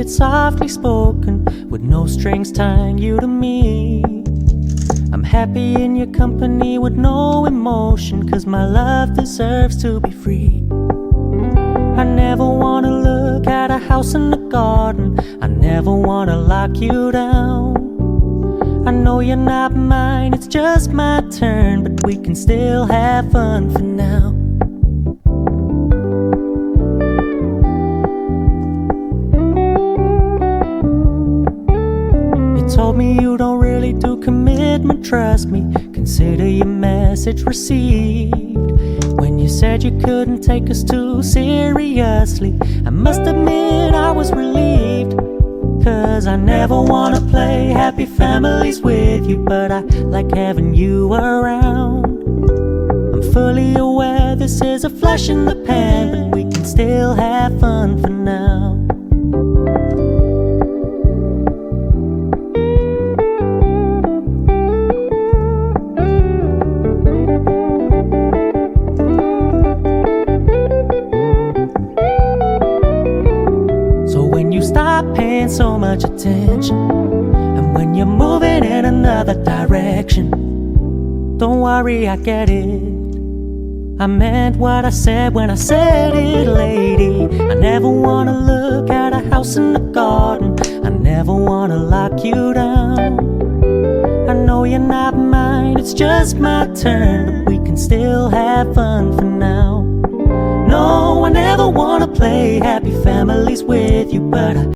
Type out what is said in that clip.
it's softly spoken, with no strings tying you to me. I'm happy in your company with no emotion, 'cause my love deserves to be free. I never wanna look at a house in the garden, I never wanna lock you down. I know you're not mine, it's just my turn, but we can still have fun for now. You told me you don't really do commitment, trust me, consider your message received. When you said you couldn't take us too seriously, I must admit I was relieved. 'Cause I never wanna play happy families with you, but I like having you around. I'm fully aware this is a flash in the pan, but we can still have fun for now. Stop paying so much attention, and when you're moving in another direction, don't worry, I get it. I meant what I said when I said it, lady. I never wanna look at a house in the garden, I never wanna lock you down. I know you're not mine, it's just my turn, but we can still have fun for now. No, I never wanna play happy families with you, but